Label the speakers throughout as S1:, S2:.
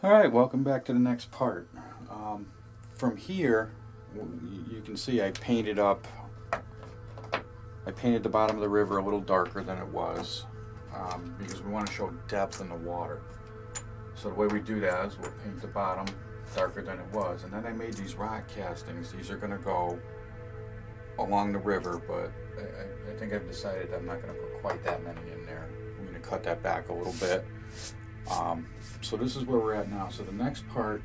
S1: All right, welcome back to the next part. From here, you can see I painted the bottom of the river a little darker than it was because we want to show depth in the water. So the way we do that is we'll paint the bottom darker than it was. And then I made these rock castings. These are going to go along the river, but I think I've decided I'm not going to put quite that many in there. I'm going to cut that back a little bit. So this is where we're at now. So the next part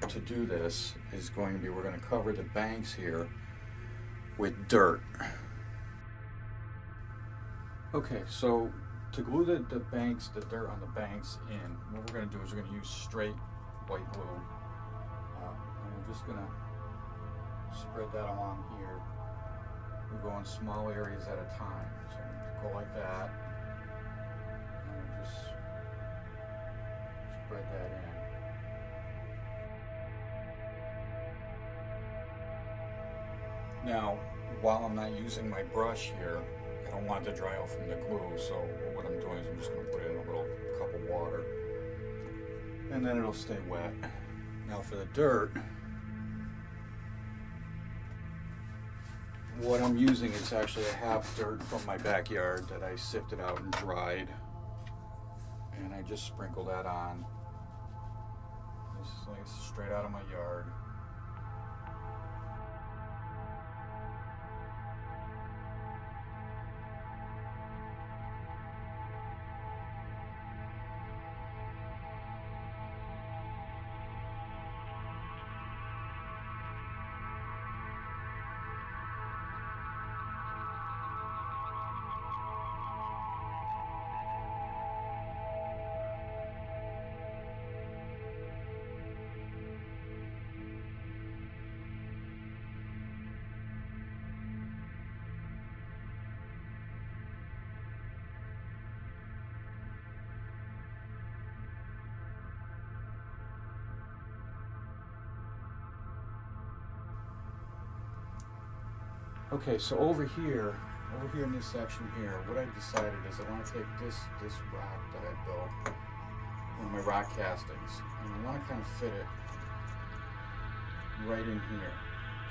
S1: to do this is going to be, we're going to cover the banks here with dirt. Okay, so to glue the banks, the dirt on the banks in, what we're going to do is we're going to use straight white glue. And we're just going to spread that along here. We go in small areas at a time. So go like that. And we'll just spread that in. Now, while I'm not using my brush here, I don't want it to dry out from the glue, so what I'm doing is I'm just going to put it in a little cup of water, and then it'll stay wet. Now for the dirt, what I'm using is actually I have dirt from my backyard that I sifted out and dried, and I just sprinkle that on. This is like straight out of my yard. Okay, so over here in this section here, what I decided is I want to take this rock that I built, one of my rock castings, and I want to kind of fit it right in here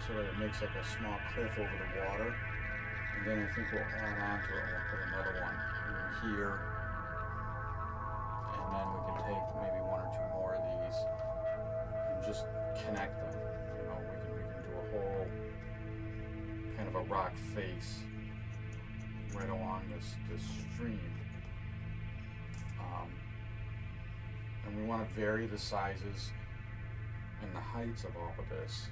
S1: so that it makes like a small cliff over the water. And then I think we'll add on to it. We'll put another one here, and then we can take maybe one or two more of these and just connect them. You know, we can do a whole kind of a rock face right along this stream. And we want to vary the sizes and the heights of all of this.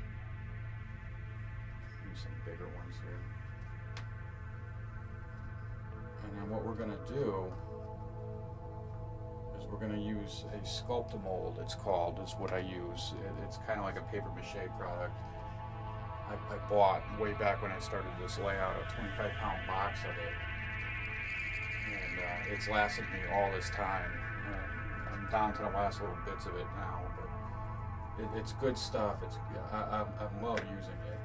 S1: Use some bigger ones here. And then what we're going to do is we're going to use a Sculptamold, it's called, is what I use. It's kind of like a paper mache product. I bought way back when I started this layout a 25-pound box of it, and it's lasted me all this time. I'm down to the last little bits of it now, but it's good stuff. I love using it.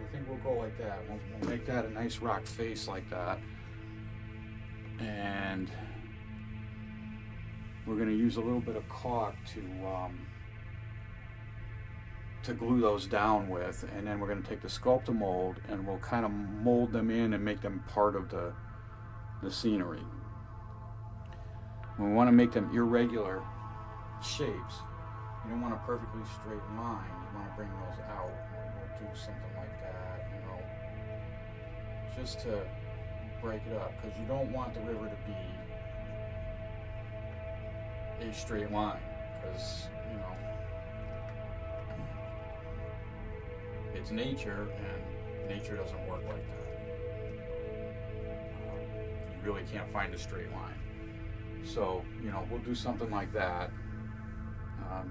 S1: I think we'll go like that. We'll make that a nice rock face like that, and we're going to use a little bit of caulk to glue those down with, and then we're going to take the Sculptamold and we'll kind of mold them in and make them part of the scenery. We want to make them irregular shapes. You don't want a perfectly straight line. You want to bring those out. We'll do something like that, you know, just to break it up, because you don't want the river to be a straight line, because, you know, it's nature, and nature doesn't work like that. You really can't find a straight line. So, you know, we'll do something like that.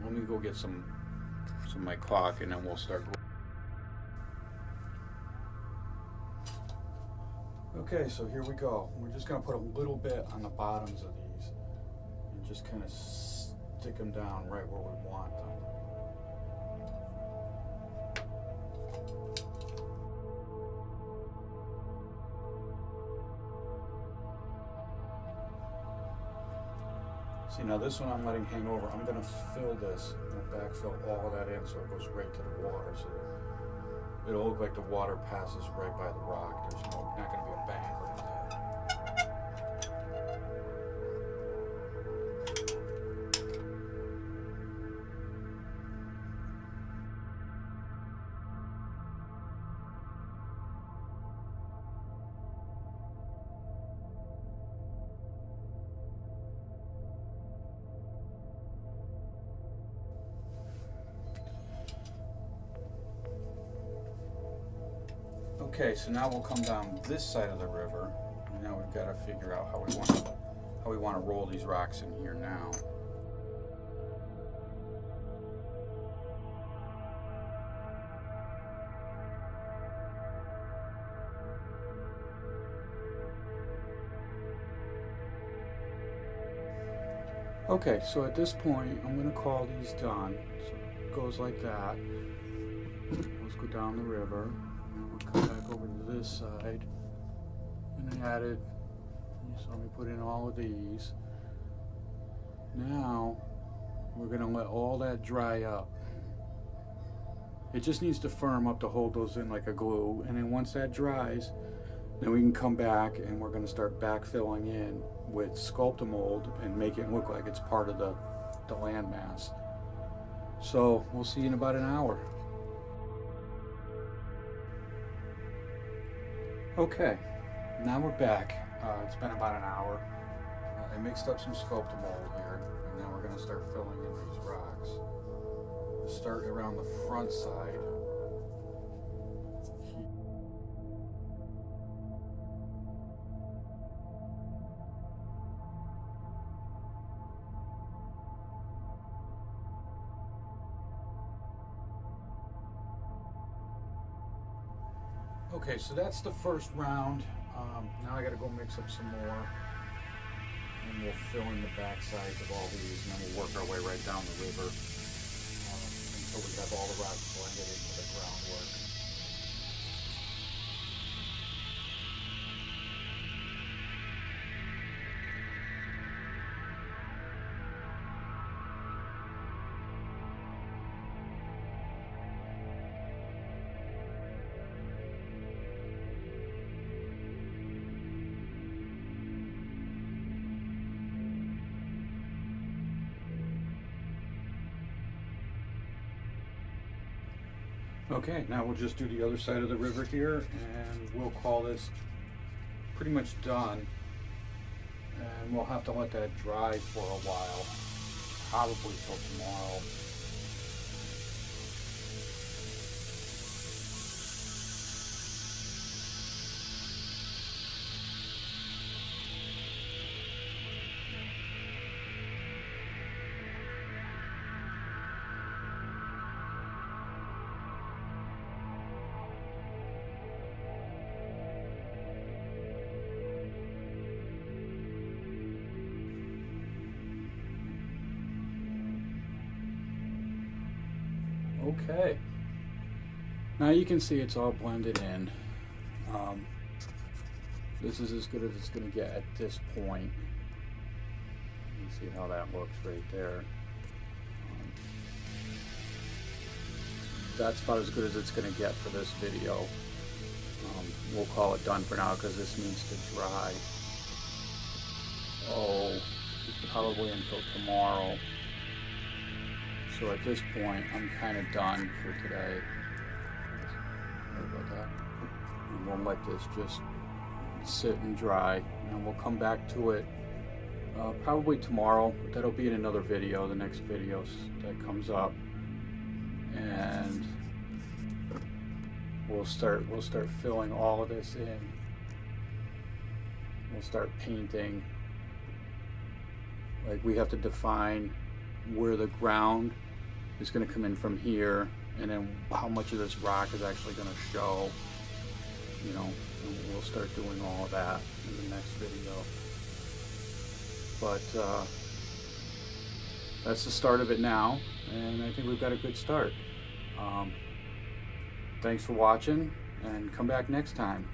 S1: Let me go get some of my caulk, and then we'll start. Okay, so here we go. We're just going to put a little bit on the bottoms of these and just kind of stick them down right where we want them. See, now this one I'm letting hang over. I'm going to fill this. I'm going to backfill all of that in so it goes right to the water. So that it'll look like the water passes right by the rock. There's not going to be a bank right there. Okay, so now we'll come down this side of the river. And now we've got to figure out how we want to roll these rocks in here now. Okay, so at this point, I'm going to call these done. So it goes like that. Let's go down the river. Come back over to this side, and I added, you saw me put in all of these. Now we're going to let all that dry up. It just needs to firm up to hold those in like a glue, and then once that dries, then we can come back and we're going to start backfilling in with Sculptamold and make it look like it's part of the landmass. So we'll see you in about an hour. Okay, now we're back. It's been about an hour. I mixed up some Sculptamold here, and now we're going to start filling in these rocks. We'll start around the front side. Okay, so that's the first round. Now I gotta go mix up some more, and we'll fill in the back sides of all these, and then we'll work our way right down the river until we have all the rocks blended into the groundwork. Okay, now we'll just do the other side of the river here, and we'll call this pretty much done. And we'll have to let that dry for a while, probably till tomorrow. Okay, now you can see it's all blended in. This is as good as it's going to get at this point. You can see how that looks right there. That's about as good as it's going to get for this video. We'll call it done for now because this needs to dry. Oh, probably until tomorrow. So at this point, I'm kind of done for today. Sorry about that. And we'll let this just sit and dry, and we'll come back to it probably tomorrow. That'll be in another video, the next video that comes up, and we'll start filling all of this in. We'll start painting. Like, we have to define where the ground is going to come in from here, and then how much of this rock is actually going to show, you know, and we'll start doing all of that in the next video. But that's the start of it now, and I think we've got a good start. Thanks for watching, and come back next time.